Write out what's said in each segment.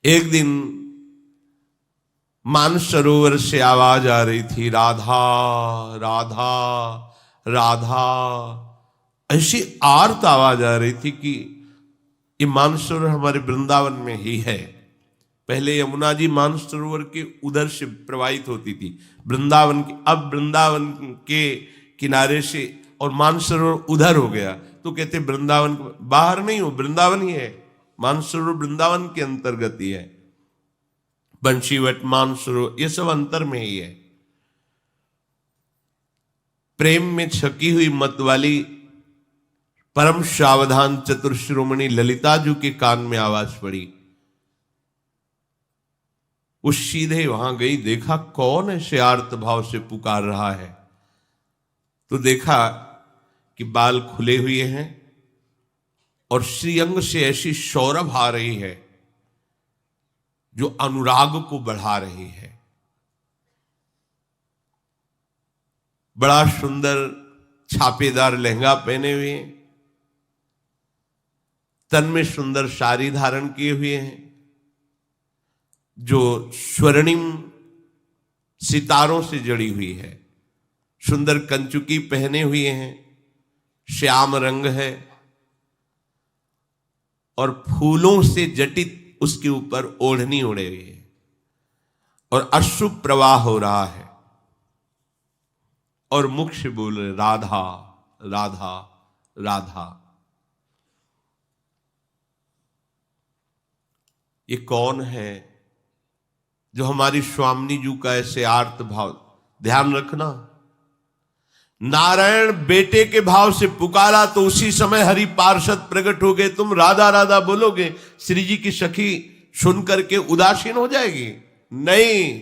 एक दिन मानसरोवर से आवाज आ रही थी, राधा राधा राधा। ऐसी आर्त आवाज आ रही थी कि ये मानसरोवर हमारे वृंदावन में ही है। पहले यमुना जी मानसरोवर के उधर से प्रवाहित होती थी वृंदावन की, अब वृंदावन के किनारे से और मानसरोवर उधर हो गया। तो कहते वृंदावन बाहर नहीं हो, वृंदावन ही है। मानसरोवर वृंदावन के अंतर्गत ही है। बंशीवट, मानसरोवर ये सब अंतर में ही है। प्रेम में छकी हुई मत वाली परम सावधान चतुर शिरोमणि ललिता जी के कान में आवाज पड़ी। उस सीधे वहां गई, देखा कौन ऐसे आर्त भाव से पुकार रहा है। तो देखा कि बाल खुले हुए हैं और श्रीअंग से ऐसी सौरभ आ रही है जो अनुराग को बढ़ा रही है। बड़ा सुंदर छापेदार लहंगा पहने हुए, तन में सुंदर साड़ी धारण किए हुए हैं, जो स्वर्णिम सितारों से जड़ी हुई है। सुंदर कंचुकी पहने हुए हैं, श्याम रंग है और फूलों से जटित उसके ऊपर ओढ़नी ओढ़े हुई है और अश्रु प्रवाह हो रहा है और मुख से बोल रहे राधा राधा राधा। ये कौन है जो हमारी स्वामिनी जी का ऐसे आर्त भाव। ध्यान रखना, नारायण बेटे के भाव से पुकारा तो उसी समय हरि पार्षद प्रकट हो गए। तुम राधा राधा बोलोगे, श्री जी की सखी सुनकर के उदासीन हो जाएगी? नहीं,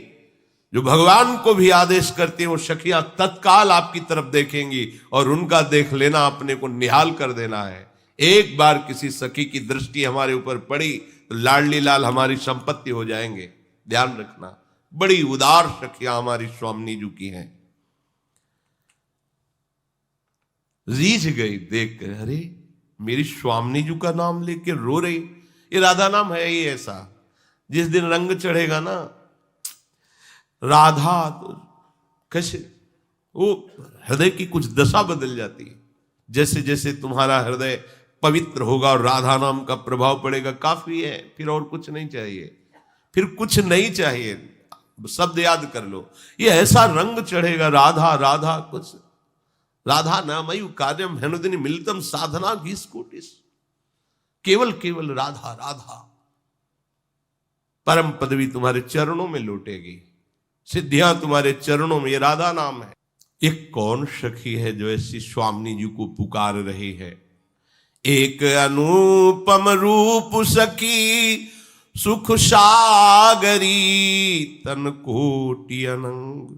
जो भगवान को भी आदेश करते हैं वो सखियां तत्काल आपकी तरफ देखेंगी और उनका देख लेना अपने को निहाल कर देना है। एक बार किसी सखी की दृष्टि हमारे ऊपर पड़ी तो लाडली लाल हमारी संपत्ति हो जाएंगे। ध्यान रखना, बड़ी उदार सखियां हमारी स्वामिनी जी की हैं। रीझ गई देख कर, अरे मेरी स्वामिनी जी का नाम लेके रो रही। ये राधा नाम है ही ऐसा, जिस दिन रंग चढ़ेगा ना राधा तो कैसे वो हृदय की कुछ दशा बदल जाती है। जैसे जैसे तुम्हारा हृदय पवित्र होगा और राधा नाम का प्रभाव पड़ेगा, काफी है, फिर और कुछ नहीं चाहिए, फिर कुछ नहीं चाहिए। शब्द याद कर लो, ये ऐसा रंग चढ़ेगा राधा राधा। कुछ राधा नामयु कार्यम हेनुदिनी मिलितम साधना घीस कोटिस। केवल केवल राधा राधा, परम पदवी तुम्हारे चरणों में लौटेगी, सिद्धियां तुम्हारे चरणों में। ये राधा नाम है। एक कौन सखी है जो ऐसी स्वामिनी जी को पुकार रही है? एक अनुपम रूप सखी सुख सागरी, तन कोटि अनंग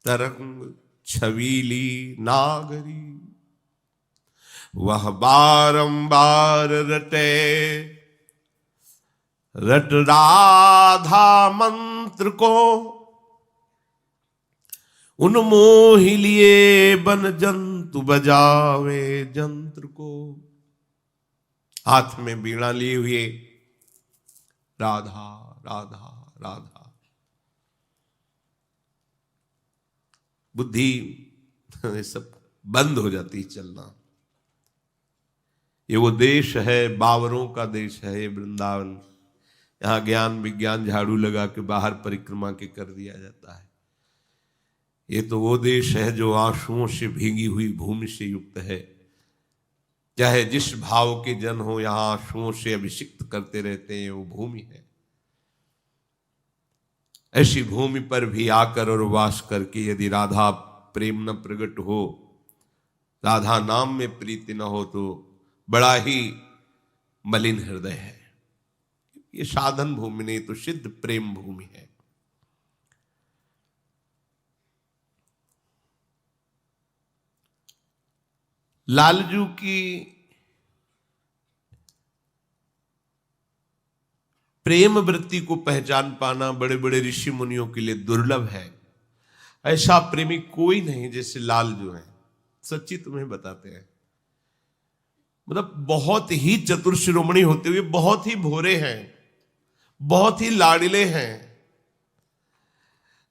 तरंग छवीली नागरी। वह बारंबार रटे रट राधा मंत्र को, उन्मोहि लिए बन जंतु बजावे जंत्र को। हाथ में बीड़ा लिए हुए राधा राधा राधा। बुद्धि ये सब बंद हो जाती है चलना। ये वो देश है, बावरों का देश है ये वृंदावन। यहाँ ज्ञान विज्ञान झाड़ू लगा के बाहर परिक्रमा के कर दिया जाता है। ये तो वो देश है जो आंसुओं से भीगी हुई भूमि से युक्त है। चाहे जिस भाव के जन हो, यहाँ आंसुओं से अभिषिक्त करते रहते हैं, वो भूमि है। ऐसी भूमि पर भी आकर और वास करके यदि राधा प्रेम न प्रकट हो, राधा नाम में प्रीति न हो, तो बड़ा ही मलिन हृदय है। ये साधन भूमि नहीं तो सिद्ध प्रेम भूमि है। लालजू की प्रेम वृत्ति को पहचान पाना बड़े बड़े ऋषि मुनियों के लिए दुर्लभ है। ऐसा प्रेमी कोई नहीं जैसे लालजू है। सच्ची तुम्हें बताते हैं, मतलब बहुत ही चतुर शिरोमणि होते हुए बहुत ही भोरे हैं, बहुत ही लाडले हैं।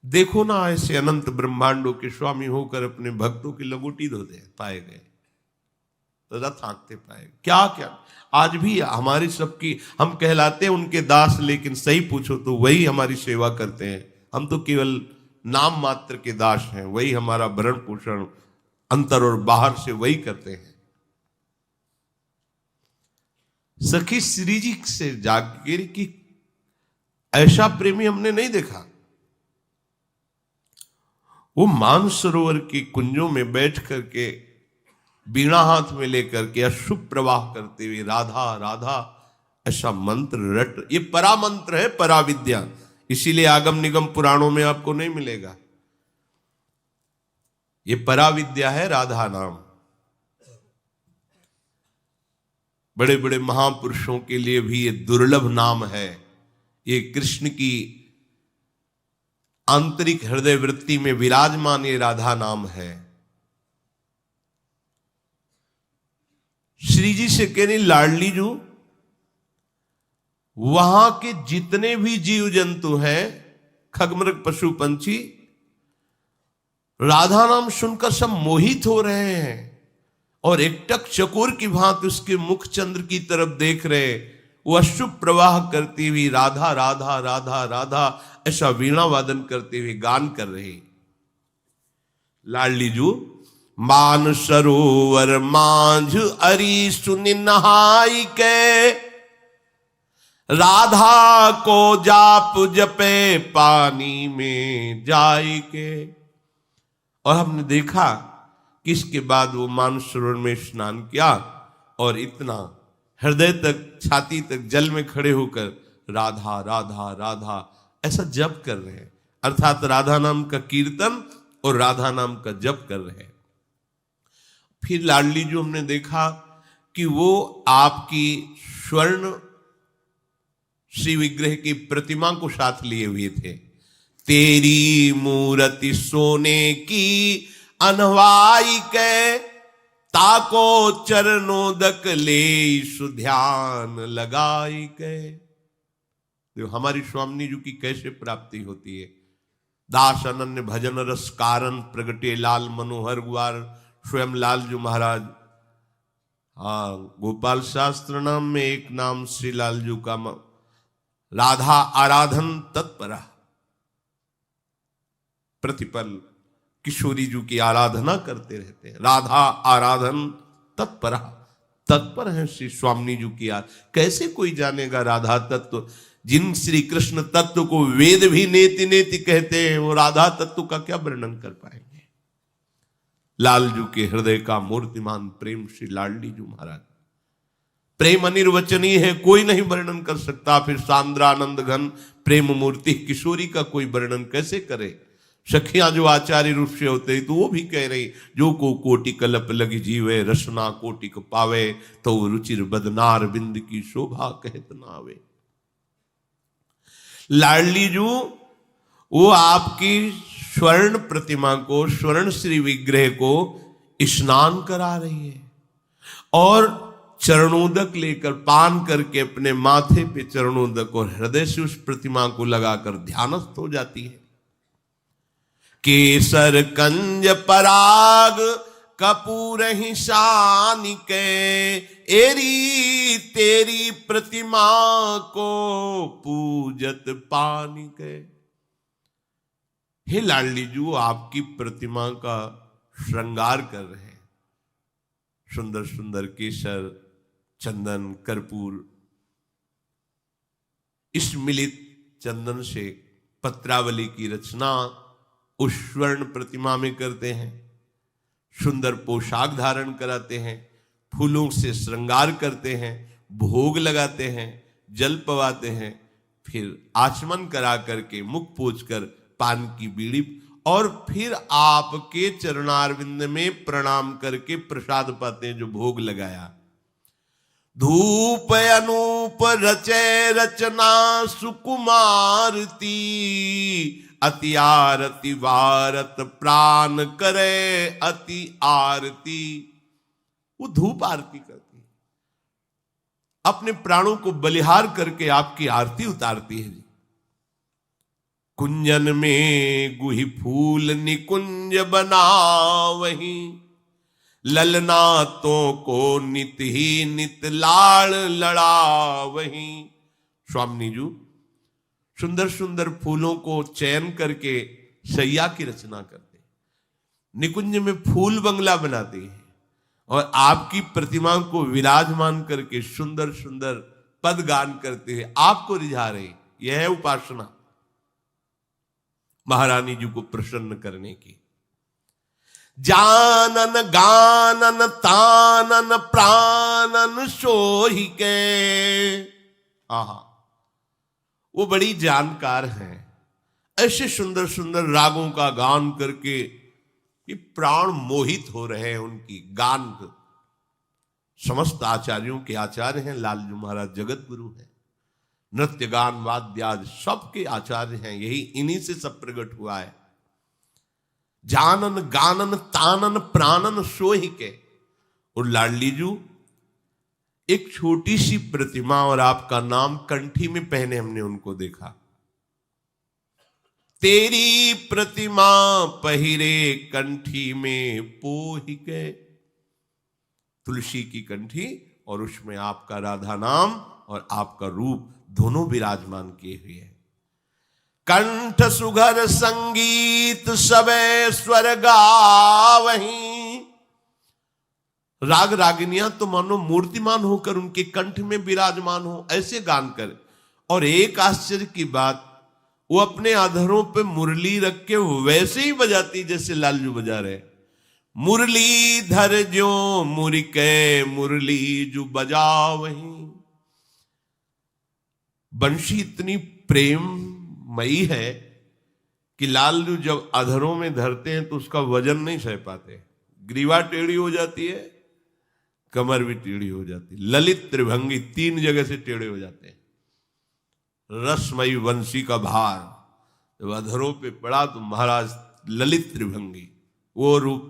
देखो ना, ऐसे अनंत ब्रह्मांडों के स्वामी होकर अपने भक्तों की लंगोटी धोते पाए गए, रथ हाँकते पाए, क्या क्या। आज भी हमारी सबकी, हम कहलाते हैं उनके दास, लेकिन सही पूछो तो वही हमारी सेवा करते हैं। हम तो केवल नाम मात्र के दास हैं, वही हमारा भरण पोषण अंतर और बाहर से वही करते हैं। सखी श्री जी से जाकर कि ऐसा प्रेमी हमने नहीं देखा। वो मानसरोवर के कुंजों में बैठ करके बीणा हाथ में लेकर के अशुभ प्रवाह करते हुए राधा राधा ऐसा मंत्र रट, ये परा मंत्र है, परा विद्या। इसीलिए आगम निगम पुराणों में आपको नहीं मिलेगा। ये परा विद्या है राधा नाम। बड़े बड़े महापुरुषों के लिए भी ये दुर्लभ नाम है। ये कृष्ण की आंतरिक हृदय वृत्ति में विराजमान ये राधा नाम है। श्री जी से कहने, लाडली जू, वहां के जितने भी जीव जंतु हैं, खगमृग पशु पंछी, राधा नाम सुनकर सब मोहित हो रहे हैं और एकटक चकोर की भांति उसके मुख चंद्र की तरफ देख रहे। वो अशुभ प्रवाह करती हुई राधा राधा राधा राधा ऐसा वीणा वादन करते हुए गान कर रहे। लाडली जू, मान सरोवर मांझ अरी सुनि नहाई के, राधा को जाप जपे पानी में जाई के। और हमने देखा कि इसके बाद वो मानसरोवर में स्नान किया और इतना हृदय तक, छाती तक जल में खड़े होकर राधा राधा राधा ऐसा जप कर रहे हैं, अर्थात राधा नाम का कीर्तन और राधा नाम का जप कर रहे हैं। फिर लाडली जो हमने देखा कि वो आपकी स्वर्ण श्री विग्रह की प्रतिमा को साथ लिए हुए थे। तेरी मूर्ति सोने की अनवाई के, ताको चरणोदक ले सुध्यान लगाई के। देखो हमारी स्वामी जी की कैसे प्राप्ति होती है। दास अनन्य भजन रस कारण प्रगटे लाल मनोहर गुआर, स्वयं लालजू महाराज। हाँ, गोपाल शास्त्र नाम में एक नाम श्री लालजू का राधा आराधन तत्परा, प्रतिपल किशोरी जी की आराधना करते रहते हैं। राधा आराधन तत्परा, तत्पर है श्री स्वामी जी की। कैसे कोई जानेगा राधा तत्व, जिन श्री कृष्ण तत्व को वेद भी नेति नेति कहते हैं, वो राधा तत्व का क्या वर्णन कर पाएंगे। लालजू के हृदय का मूर्तिमान प्रेम श्री लाडली जू महाराज, प्रेम अनिर्वचनीय है, कोई नहीं वर्णन कर सकता। फिर सांद्रानंद घन प्रेम मूर्ति किशोरी का कोई वर्णन कैसे करे। सखियां जो आचार्य रूप से होते तो वो भी कह रही, जो को कोटि कलप लगी जीवे, रसना कोटिक पावे, तो रुचिर बदनार बिंद की शोभा कहत ना आवे। लाडली जू वो आपकी स्वर्ण प्रतिमा को, स्वर्ण श्री विग्रह को स्नान करा रही है और चरणोदक लेकर पान करके अपने माथे पे चरणोदक और हृदय से उस प्रतिमा को लगाकर ध्यानस्थ हो जाती है। केसर कंज पराग कपूर ही शान के, एरी तेरी प्रतिमा को पूजत पानी के। हे लाडली जू, आपकी प्रतिमा का श्रृंगार कर रहे हैं। सुंदर सुंदर केसर, चंदन, कर्पूर, इस मिलित चंदन से पत्रावली की रचना उस स्वर्ण प्रतिमा में करते हैं। सुंदर पोशाक धारण कराते हैं, फूलों से श्रृंगार करते हैं, भोग लगाते हैं, जल पवाते हैं, फिर आचमन करा करके मुख पोंछ कर पान की बीड़ी, और फिर आपके चरणारविंद में प्रणाम करके प्रसाद पाते हैं जो भोग लगाया। धूप अनूप रचे रचना सुकुमारती, अति आरती वारत प्राण करे अति आरती। वो धूप आरती करती, अपने प्राणों को बलिहार करके आपकी आरती उतारती है। कुंजन में गुही फूल निकुंज बनावही, ललनातों को नित ही नित लाड़ लड़ावही। स्वामी जी सुंदर सुंदर फूलों को चयन करके सैया की रचना करते, निकुंज में फूल बंगला बनाते हैं और आपकी प्रतिमा को विराजमान करके सुंदर सुंदर पद गान करते हैं, आपको रिझा रहे। यह है उपासना महारानी जी को प्रसन्न करने की। जानन गानन तानन प्राणन सोहि के। आहा, वो बड़ी जानकार हैं, ऐसे सुंदर सुंदर रागों का गान करके कि प्राण मोहित हो रहे हैं उनकी गान। समस्त आचार्यों के आचार्य हैं लालजू महाराज, जगत गुरु हैं, नृत्य गान वाद्यादि सबके आचार्य हैं, यही इन्हीं से सब प्रकट हुआ है। जानन गानन तानन प्राणन सोहि के। और लाडली जू एक छोटी सी प्रतिमा और आपका नाम कंठी में पहने हमने उनको देखा। तेरी प्रतिमा पहिरे कंठी में पोहि के। तुलसी की कंठी और उसमें आपका राधा नाम और आपका रूप दोनों विराजमान किए हुए हैं। कंठ सुघर संगीत सबे स्वर गावहीं। राग रागिनियां तो मानो मूर्तिमान होकर उनके कंठ में विराजमान हो, ऐसे गान कर। और एक आश्चर्य की बात, वो अपने अधरों पे मुरली रख के वैसे ही बजाती जैसे लालजू बजा रहे। मुरली धर जो मुरिके मुरली जो बजा वहीं। बंशी इतनी प्रेममयी है कि लालजू जब अधरों में धरते हैं तो उसका वजन नहीं सह पाते। ग्रीवा टेढ़ी हो जाती है, कमर भी टेढ़ी हो जाती, ललित त्रिभंगी तीन जगह से टेढ़े हो जाते हैं। रसमयी वंशी का भार जब अधरों पे पड़ा तो महाराज ललित त्रिभंगी, वो रूप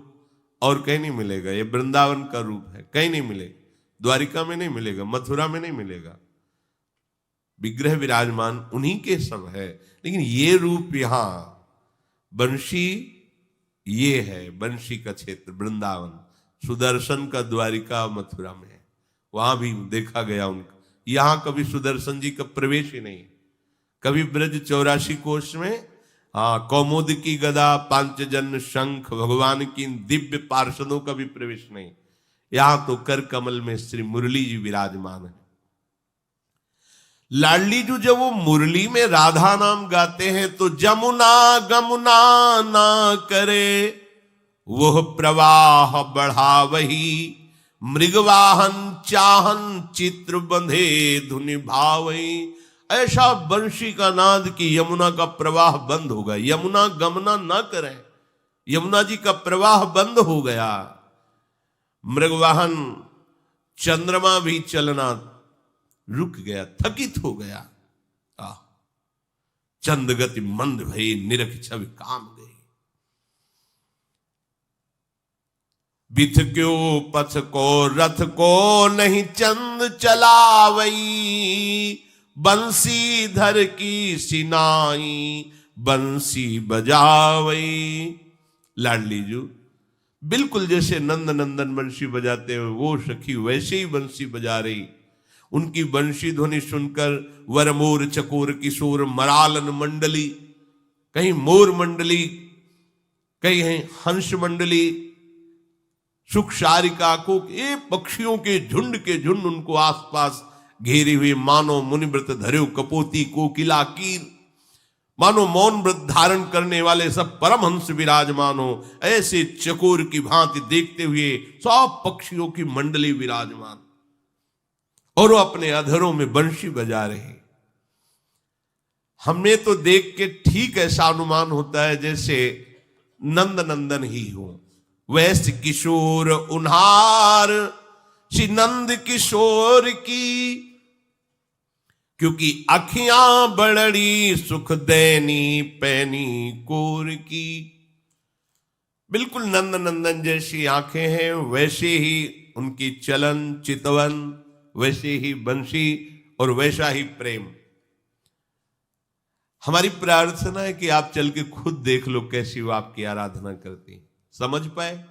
और कहीं नहीं मिलेगा। ये वृंदावन का रूप है, कहीं नहीं मिलेगा, द्वारिका में नहीं मिलेगा, मथुरा में नहीं मिलेगा। विग्रह विराजमान उन्हीं के सब है, लेकिन ये रूप यहां बंशी, ये है बंशी का क्षेत्र वृंदावन। सुदर्शन का द्वारिका मथुरा में है, वहां भी देखा गया उनका। यहां कभी सुदर्शन जी का प्रवेश ही नहीं, कभी ब्रज 84 कोश में कौमुद की गदा पांचजन्य शंख भगवान की दिव्य पार्षदों का भी प्रवेश नहीं। यहां तो कर कमल में श्री मुरली जी विराजमान है। लाडली जी जब वो मुरली में राधा नाम गाते हैं तो जमुना गमुना ना करे वह प्रवाह बढ़ावही, मृगवाहन चाहन चित्र बंधे धुनि भावही। ऐसा बंशी का नाद कि यमुना का प्रवाह बंद हो गया। यमुना गमना न करें, यमुना जी का प्रवाह बंद हो गया। मृगवाहन चंद्रमा भी चलना रुक गया, थकित हो गया। चंद गति मंद भई निरख छवि काम गई। बिथ क्यों पथ को रथ को नहीं चंद चलावई, बंसी धर की सिनाई बंसी बजावई। लाडली जी बिल्कुल जैसे नंद नंदन बंसी बजाते हुए वो सखी वैसे ही बंसी बजा रही। उनकी बंशी ध्वनि सुनकर वरमोर चकोर किशोर मरालन मंडली, कहीं मोर मंडली, कहीं हंस मंडली, सुख सारिका को, ये पक्षियों के झुंड उनको आसपास घेरे हुए, मानो मुनिव्रत धर्यो कपोती कोकिला कीर, मानो मौन व्रत धारण करने वाले सब परमहंस विराजमान हो, ऐसे चकोर की भांति देखते हुए सब पक्षियों की मंडली विराजमान और वो अपने अधरों में बंशी बजा रहे। हमें तो देख के ठीक ऐसा अनुमान होता है जैसे नंद नंदन ही हो। वैसे किशोर उन्हार श्री नंद किशोर की, क्योंकि अखियां बड़ी सुख दैनी पैनी कोर की। बिल्कुल नंद नंदन जैसी आंखें हैं, वैसे ही उनकी चलन चितवन वैसे ही बंशी और वैसा ही प्रेम। हमारी प्रार्थना है कि आप चल के खुद देख लो कैसी वो आपकी आराधना करती, समझ पाए।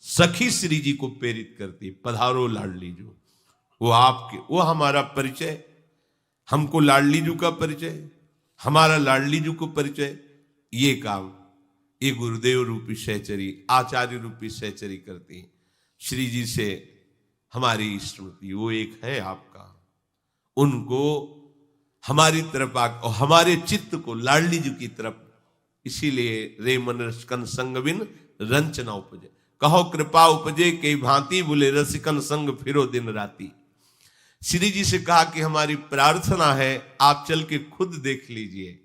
सखी श्री जी को प्रेरित करती, पधारो लाडली जू, वो आपके, वो हमारा परिचय, हमको लाडली जू का परिचय, हमारा लाडली जू को परिचय। ये काम ये गुरुदेव रूपी सहचरी, आचार्य रूपी सहचरी करती। श्री जी से हमारी स्मृति, वो एक है आपका, उनको हमारी तरफ और हमारे चित्त को लाडली जी की तरफ। इसीलिए रे मन रसिकन संग बिन रंचना उपजे, कहो कृपा उपजे के भांति, बोले रसिकन संग फिरो दिन राती। श्री जी से कहा कि हमारी प्रार्थना है आप चल के खुद देख लीजिए,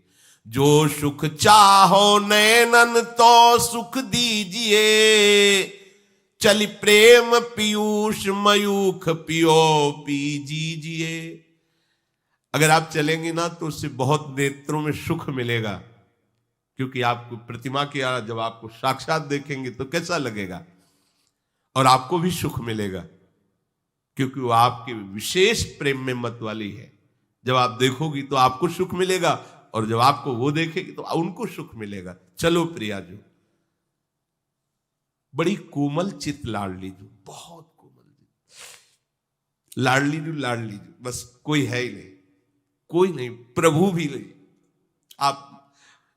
जो सुख चाहो नैनन तो सुख दीजिए, चली प्रेम पीयूष मयूख पियो पीजिए। अगर आप चलेंगे ना तो उससे बहुत नेत्रों में सुख मिलेगा, क्योंकि आपको प्रतिमा की जब आपको साक्षात देखेंगे तो कैसा लगेगा, और आपको भी सुख मिलेगा, क्योंकि वो आपके विशेष प्रेम में मत वाली है। जब आप देखोगी तो आपको सुख मिलेगा, और जब आपको वो देखेगी तो उनको सुख मिलेगा। चलो प्रिया जो बड़ी कोमल चित लाडली जो, बहुत कोमल लाडली जो, बस कोई है ही नहीं, कोई नहीं, प्रभु भी नहीं। आप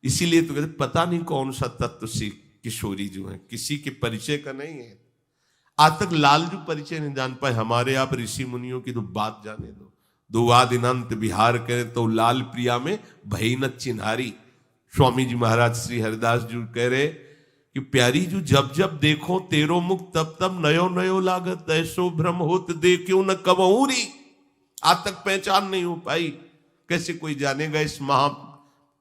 इसीलिए तो कहते पता नहीं कौन सा तत्व सी किशोरी जो है, किसी के परिचय का नहीं है। आज तक लालजू परिचय नहीं जान पाए। हमारे आप ऋषि मुनियों की तो बात जाने दो, दुआ दिनांत बिहार करे तो लाल प्रिया में भई न चिन्हारी। स्वामी जी महाराज श्री हरिदास जी कह रहे कि प्यारी जो जब जब देखो तेरो मुख तब तब नयो नयो लागत, ऐसो भ्रम होत देखो न कबहूरी। आज तक पहचान नहीं हो पाई, कैसे कोई जानेगा इस महा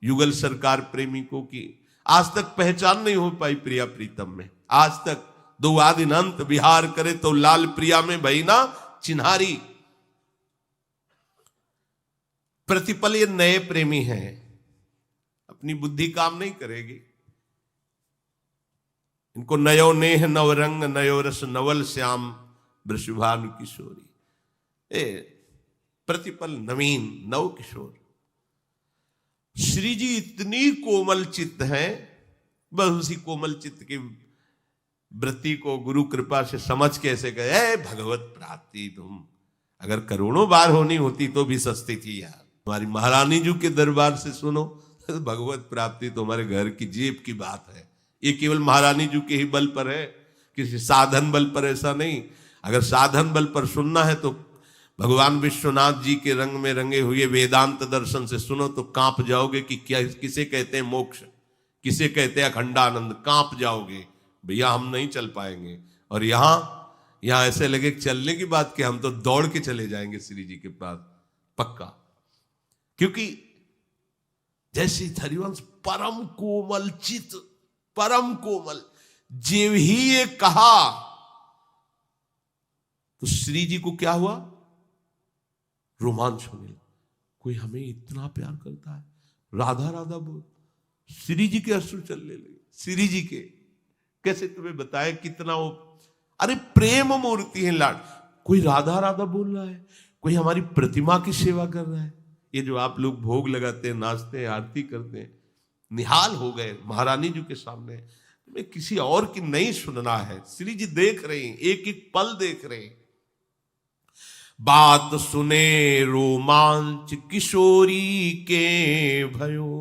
युगल सरकार प्रेमिकों की। आज तक पहचान नहीं हो पाई प्रिया प्रीतम में, आज तक दुआ दिनांत बिहार करे तो लाल प्रिया में भई ना चिन्हारी। प्रतिपल ये नए प्रेमी हैं, अपनी बुद्धि काम नहीं करेगी। इनको नयो नेह नव रंग नयो रस नवल श्याम वृषभानु किशोरी। प्रतिपल नवीन नव किशोर। श्री जी इतनी कोमल चित्त हैं, बस उसी कोमल चित्त की वृत्ति को गुरु कृपा से समझ कैसे गए भगवत प्राप्ति। तुम अगर करोड़ों बार होनी होती तो भी सस्ती थी यार। हमारी महारानी जी के दरबार से सुनो, भगवत प्राप्ति तो हमारे घर की जेब की बात है। ये केवल महारानी जी के ही बल पर है, किसी साधन बल पर ऐसा नहीं। अगर साधन बल पर सुनना है तो भगवान विश्वनाथ जी के रंग में रंगे हुए वेदांत दर्शन से सुनो तो कांप जाओगे कि क्या किसे कहते हैं मोक्ष, किसे कहते हैं अखंडानंद। कांप जाओगे, भैया हम नहीं चल पाएंगे। और यहां ऐसे लगे चलने की बात कि हम तो दौड़ के चले जाएंगे श्री जी के पास पक्का। क्योंकि जैसे हरिवंश परम कोमल चित, परम कोमल, जीव ही ये कहा तो श्री जी को क्या हुआ, रोमांच होने लगा। कोई हमें इतना प्यार करता है, राधा राधा बोल। श्री जी के अश्रु चलने लगे। श्री जी के कैसे तुम्हें बताए कितना वो, अरे प्रेम मूर्ति है लाड। कोई राधा राधा बोल रहा है, कोई हमारी प्रतिमा की सेवा कर रहा है। ये जो आप लोग भोग लगाते हैं, नाचते हैं, आरती करते हैं, निहाल हो गए महारानी जी के सामने। तुम्हें किसी और की नहीं सुनना है, श्री जी देख रहे हैं, एक एक पल देख रहे हैं। बात सुने रोमांच किशोरी के भयो।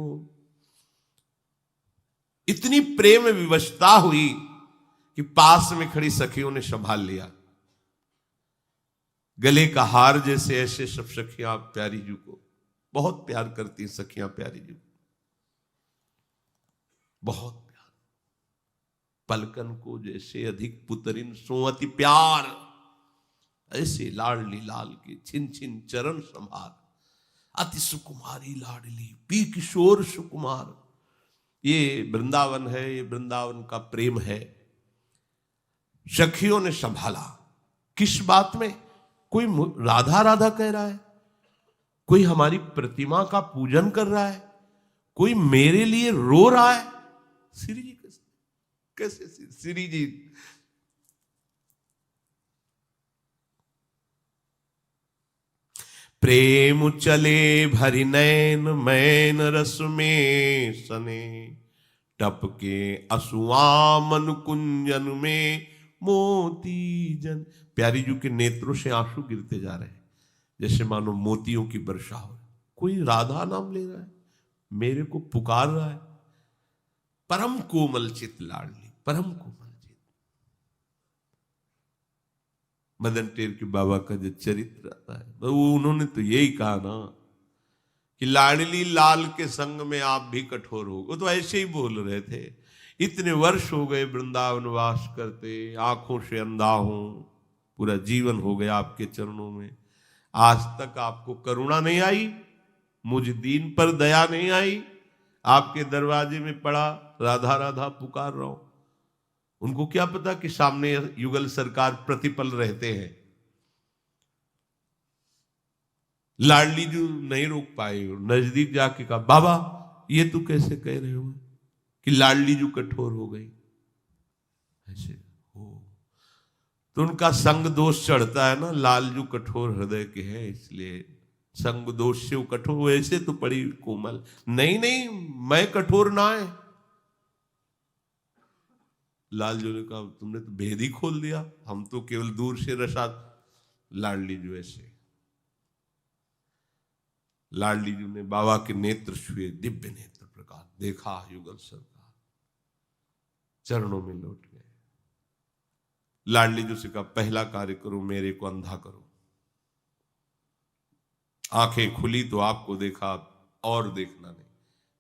इतनी प्रेम विवशता हुई कि पास में खड़ी सखियों ने संभाल लिया। गले का हार जैसे ऐसे सब सखियां प्यारी जी को बहुत प्यार करती हैं। सखियां प्यारी जी को बहुत प्यार, पलकन को जैसे अधिक पुतरिन सो अति प्यार, ऐसे लाडली लाल के छिन छिन चरण संभार। अति सुकुमारी लाडली पी किशोर सुकुमार। ये वृंदावन है, ये वृंदावन का प्रेम है। सखियों ने संभाला। किस बात में? कोई राधा राधा कह रहा है, कोई हमारी प्रतिमा का पूजन कर रहा है, कोई मेरे लिए रो रहा है। श्री जी कैसे श्री जी प्रेम चले भरि नैन मैन रस में सने, टपके असुआमन कुंजन में मोती जन। प्यारी जी के नेत्रों से आंसू गिरते जा रहे हैं, जैसे मानो मोतियों की वर्षा हो। कोई राधा नाम ले रहा है, मेरे को पुकार रहा है। परम कोमल चित लाडली, परम कोमल चित। मदन टेर के बाबा का जो चरित्र आता है, वो उन्होंने तो यही कहा ना कि लाडली लाल के संग में आप भी कठोर हो। वो तो ऐसे ही बोल रहे थे। इतने वर्ष हो गए वृंदावन वास करते, आंखों से अंधा हूं, पूरा जीवन हो गया आपके चरणों में, आज तक आपको करुणा नहीं आई, मुझ दीन पर दया नहीं आई। आपके दरवाजे में पड़ा राधा राधा पुकार रहा हूं। उनको क्या पता कि सामने युगल सरकार प्रतिपल रहते हैं। लाडली जी नहीं रोक पाए, नजदीक जाके कहा, बाबा ये तू कैसे कह रहे हो कि लाडली जी कठोर हो गई? ऐसे हो तो उनका संग दोष चढ़ता है ना, लालजू कठोर हृदय के हैं, इसलिए संग दोष से वो कठोर। वैसे तो बड़ी कोमल। नहीं नहीं, मैं कठोर ना है। लालजू ने कहा, तुमने तो भेद ही खोल दिया, हम तो केवल दूर से रसा। लाडली जी ऐसे, लाडली जी ने बाबा के नेत्र छुए, दिव्य नेत्र प्रकाश देखा, युगल सरकार चरणों में लौट गए। लाडली जी से कहा, पहला कार्य करो, मेरे को अंधा करो। आंखें खुली तो आपको देखा, और देखना नहीं,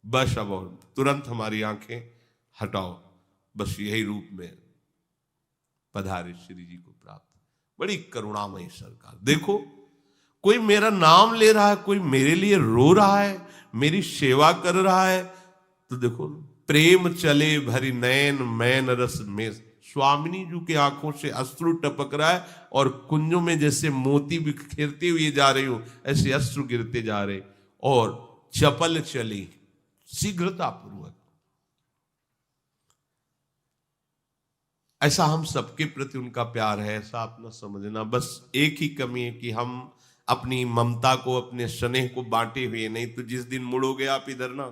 बस अब और तुरंत हमारी आंखें हटाओ, बस यही रूप में पधारे श्री जी को प्राप्त। बड़ी करुणामयी सरकार। देखो, कोई मेरा नाम ले रहा है, कोई मेरे लिए रो रहा है, मेरी सेवा कर रहा है, तो देखो, प्रेम चले भरी नैन मैन रस में। स्वामिनी जी की आंखों से अश्रु टपक रहा है, और कुंजों में जैसे मोती बिखेरते हुए जा रही हूं, ऐसे अश्रु गिरते जा रहे, और चपल चली शीघ्रता पूर्वक। ऐसा हम सबके प्रति उनका प्यार है, ऐसा आप ना समझना। बस एक ही कमी है कि हम अपनी ममता को, अपने स्नेह को बांटे हुए नहीं। तो जिस दिन मुड़ोगे आप इधर ना,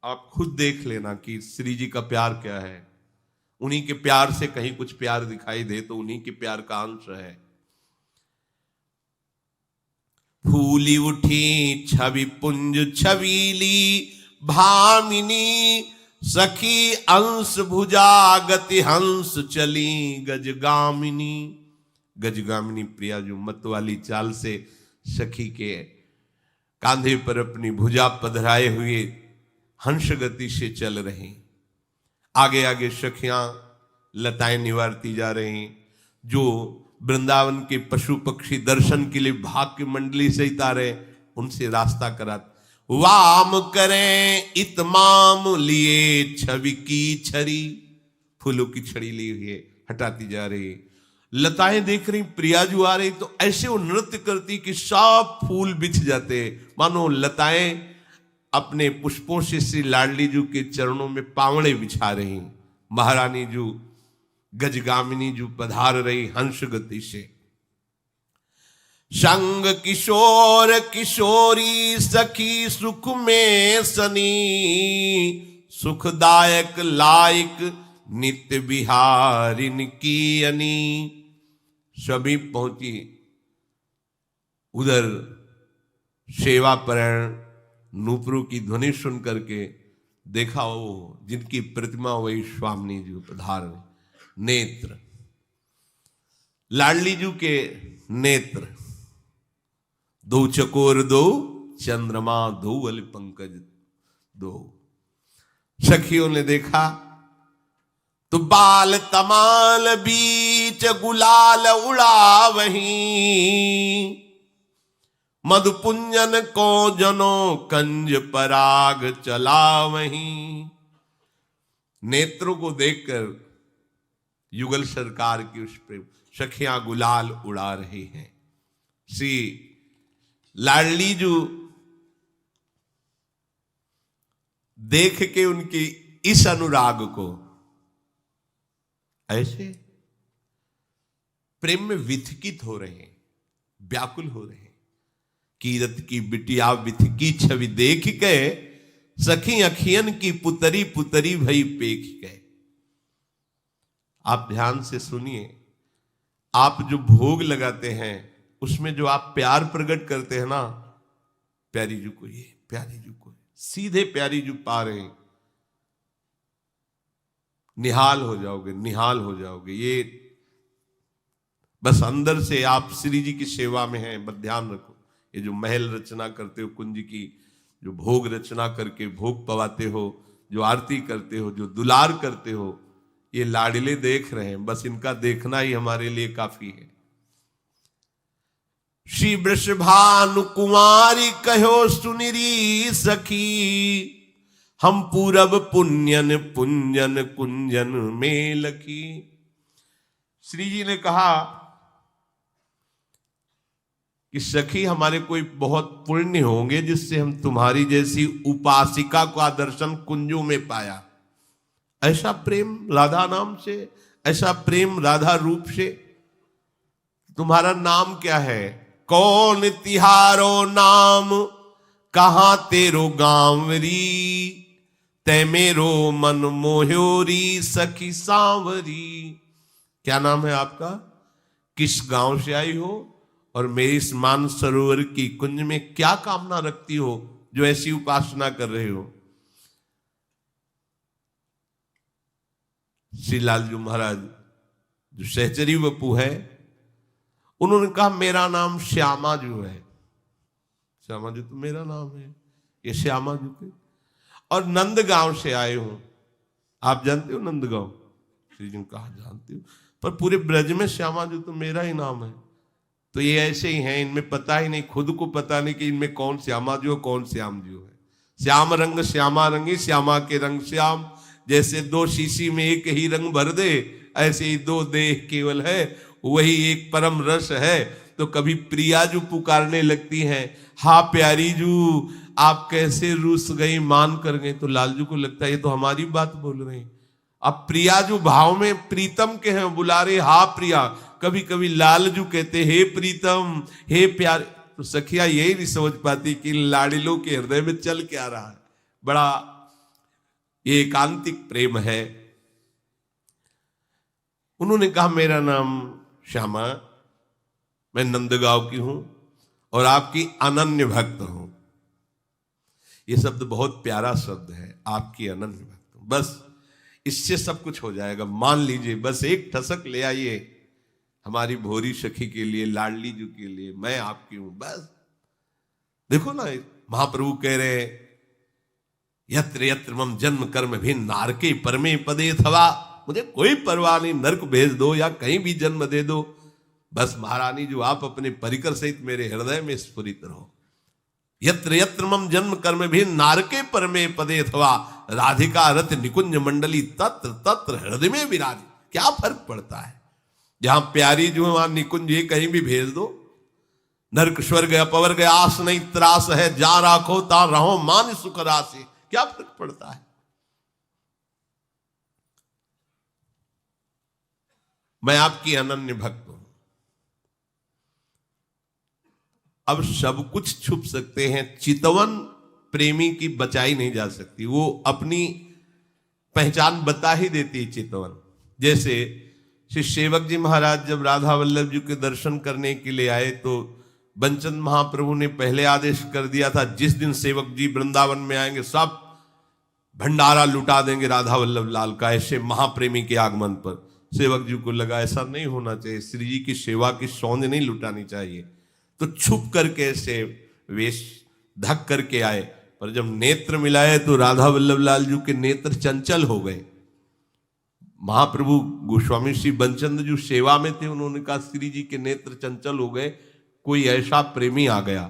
आप खुद देख लेना कि श्री जी का प्यार क्या है। उन्हीं के प्यार से कहीं कुछ प्यार दिखाई दे तो उन्हीं के प्यार का अंश है। फूली उठी छवि पुंज छबीली भामिनी, सखी अंश भुजा गति हंस चली गजगामिनी। गजगामिनी प्रिया जो मत वाली चाल से सखी के कांधे पर अपनी भुजा पधराए हुए हंस गति से चल रही। आगे आगे सखियां लताएं निवारती जा रही। जो वृंदावन के पशु पक्षी दर्शन के लिए भाग्य मंडली से तारे, उनसे रास्ता करा। वाम करें इतमाम लिए छवि की छड़ी, फूलों की छड़ी ली हुई है, हटाती जा रही। लताएं देख रही, प्रियाजू आ रही, तो ऐसे वो नृत्य करती कि सब फूल बिछ जाते, मानो लताएं अपने पुष्पों से श्री लाडली जू के चरणों में पावड़े बिछा रही। महारानी जू गजगामिनी जू पधार रही हंस गति से। संग किशोर किशोरी सखी सुख में सनी, सुखदायक लायक नित्य बिहारिन की अनी। सभी पहुंची उधर। सेवा परायण नूपुरों की ध्वनि सुन करके देखा, वो जिनकी प्रतिमा वही स्वामिनी जी पधार। नेत्र लाडली जी के नेत्र, दो चकोर दो चंद्रमा दो अल पंकज दो। सखियों ने देखा तो बाल तमाल बीच गुलाल उड़ा वहीं, मधुपुंजन को जनो कंज पराग चला वहीं। नेत्रों को देखकर युगल सरकार की उस पर सखियां गुलाल उड़ा रही हैं। श्री लाडली जू देख के उनकी इस अनुराग को ऐसे प्रेम में विथकित हो रहे हैं, व्याकुल हो रहे हैं। कीरत की बिटिया विथ की छवि देख के, सखी अखियन की पुतरी पुतरी भई पेख गए। आप ध्यान से सुनिए, आप जो भोग लगाते हैं उसमें जो आप प्यार प्रकट करते हैं ना, प्यारी जू को ये, प्यारी जू को, सीधे प्यारी जू पा रहे हैं, निहाल हो जाओगे, निहाल हो जाओगे। ये बस अंदर से आप श्री जी की सेवा में हैं, बस ध्यान रखो। ये जो महल रचना करते हो, कुंज की जो भोग रचना करके भोग पवाते हो, जो आरती करते हो, जो दुलार करते हो, ये लाडले देख रहे हैं, बस इनका देखना ही हमारे लिए काफी है। श्री वृषभानु कुमारी कहो सुनिरी सखी, हम पूरब पुण्यन पुंजन कुंजन में लखी। श्री जी ने कहा कि सखी हमारे कोई बहुत पुण्य होंगे जिससे हम तुम्हारी जैसी उपासिका का दर्शन कुंजों में पाया। ऐसा प्रेम राधा नाम से, ऐसा प्रेम राधा रूप से। तुम्हारा नाम क्या है? कौन तिहारो नाम, कहां तेरो गांवरी, ते मेरो मन मोह्योरी सखी सांवरी। क्या नाम है आपका? किस गांव से आई हो और मेरी इस मान सरोवर की कुंज में क्या कामना रखती हो जो ऐसी उपासना कर रहे हो? श्री लालजू महाराज जो सहचरी वपू है, उन्होंने कहा मेरा नाम श्यामा जू है। श्यामा जू तो मेरा नाम है, ये श्यामा जू के। और नंदगांव से आए हूं। आप जानते हो नंदगांव? श्री जी ने कहा जानते हो, पर पूरे ब्रज में श्यामा जू तो मेरा ही नाम है। तो ये ऐसे ही हैं, इनमें पता ही नहीं, खुद को पता नहीं कि इनमें कौन श्यामा जू कौन श्याम जू है। श्याम रंग श्यामा रंगी, श्यामा के रंग श्याम। जैसे दो शीशी में एक ही रंग भर दे, ऐसे ही दो देह केवल है, वही एक परम रस है। तो कभी प्रिया जू पुकारने लगती हैं, हा प्यारी जू आप कैसे रूस गई, मान कर गए। तो लालजू को लगता है ये तो हमारी बात बोल रहे हैं। अब प्रिया जो भाव में प्रीतम के हैं, बुला रहे हा प्रिया। कभी कभी लालजू कहते हे प्रीतम, हे प्यारे। तो सखिया यही नहीं समझ पाती कि लाडिलों के हृदय में चल क्या रहा है। बड़ा ये एकांतिक प्रेम है। उन्होंने कहा मेरा नाम श्यामा, मैं नंदगांव की हूं और आपकी अनन्य भक्त हूं। ये शब्द बहुत प्यारा शब्द है, आपकी अनन्य भक्त हूं। बस इससे सब कुछ हो जाएगा, मान लीजिए। बस एक ठसक ले आइए हमारी भोरी सखी के लिए, लाडली जू के लिए, मैं आपकी हूं। बस देखो ना, महाप्रभु कह रहे हैं यत्र यत्र मम जन्म कर्म भी नारके परमे पदे थवा। मुझे कोई परवाह नहीं, नरक भेज दो या कहीं भी जन्म दे दो, बस महारानी जो आप अपने परिकर सहित मेरे हृदय में स्फुरित रहो। यत्र यत्र मम जन्म कर्म भी नारके परमे पदे अथवा राधिका रथ निकुंज मंडली तत्र तत्र हृदय में विराज। क्या फर्क पड़ता है? जहां प्यारी जो है वहां निकुंज ये कहीं भी भेज दो। नरक स्वर्ग अपवर्ग आस नहीं त्रास है, जा राखो ता रहो मान सुख राशि। क्या फर्क पड़ता है? मैं आपकी अनन्य भक्त हूं। अब सब कुछ छुप सकते हैं, चितवन प्रेमी की बचाई नहीं जा सकती। वो अपनी पहचान बता ही देती है चितवन। जैसे श्री सेवक जी महाराज जब राधा वल्लभ जी के दर्शन करने के लिए आए तो बंचन महाप्रभु ने पहले आदेश कर दिया था, जिस दिन सेवक जी वृंदावन में आएंगे सब भंडारा लुटा देंगे राधा वल्लभ लाल का। ऐसे महाप्रेमी के आगमन पर सेवक जी को लगा ऐसा नहीं होना चाहिए, श्री जी की सेवा की सौंध नहीं लुटानी चाहिए। तो छुप करके ऐसे वेश ढक करके आए, पर जब नेत्र मिलाए तो राधा वल्लभ लाल जी के नेत्र चंचल हो गए। महाप्रभु गोस्वामी श्री बंचंद जी सेवा में थे, उन्होंने कहा श्री जी के नेत्र चंचल हो गए, कोई ऐसा प्रेमी आ गया।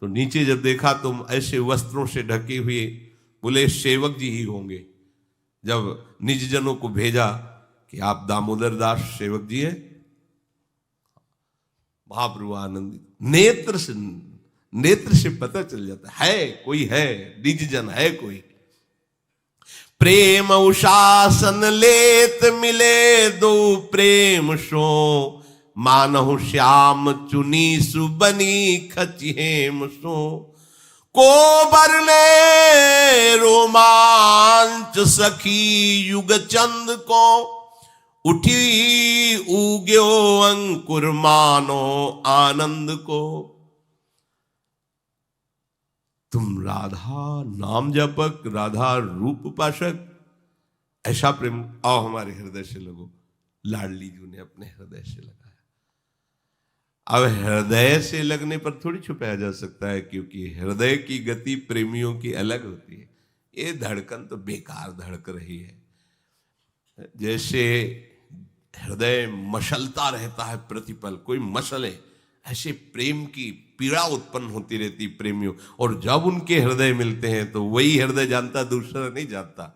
तो नीचे जब देखा तो ऐसे वस्त्रों से ढके हुए, बोले सेवक जी ही होंगे। जब निज जनों को भेजा कि आप दामोदर दास सेवक जी हैं, महाप्रभु आनंदित, नेत्र से पता चल जाता है कोई है, निज जन है कोई। प्रेम उशासन लेत मिले दो प्रेम सो मानहु श्याम चुनी सुबनी खचिहेम सो, को बरने रोमांच सखी युग चंद को, उठी उग्यो अंकुर मानो आनंद को। तुम राधा नाम जपक, राधा रूप पाशक, ऐसा प्रेम आओ हमारे हृदय से लगो। लाडली जी ने अपने हृदय से लगाया। अब हृदय से लगने पर थोड़ी छुपाया जा सकता है, क्योंकि हृदय की गति प्रेमियों की अलग होती है। ये धड़कन तो बेकार धड़क रही है। जैसे हृदय मशलता रहता है प्रतिपल, कोई मसले, ऐसे प्रेम की पीड़ा उत्पन्न होती रहती प्रेमियों। और जब उनके हृदय मिलते हैं तो वही हृदय जानता, दूसरा नहीं जानता।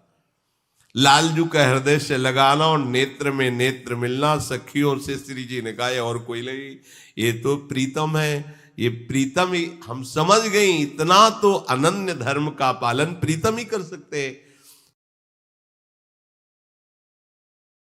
लालजू का हृदय से लगाना और नेत्र में नेत्र मिलना, सखियों से श्री जी ने कहा और कोई नहीं, ये तो प्रीतम है। ये प्रीतम ही हम समझ गए, इतना तो अनन्य धर्म का पालन प्रीतम ही कर सकते हैं।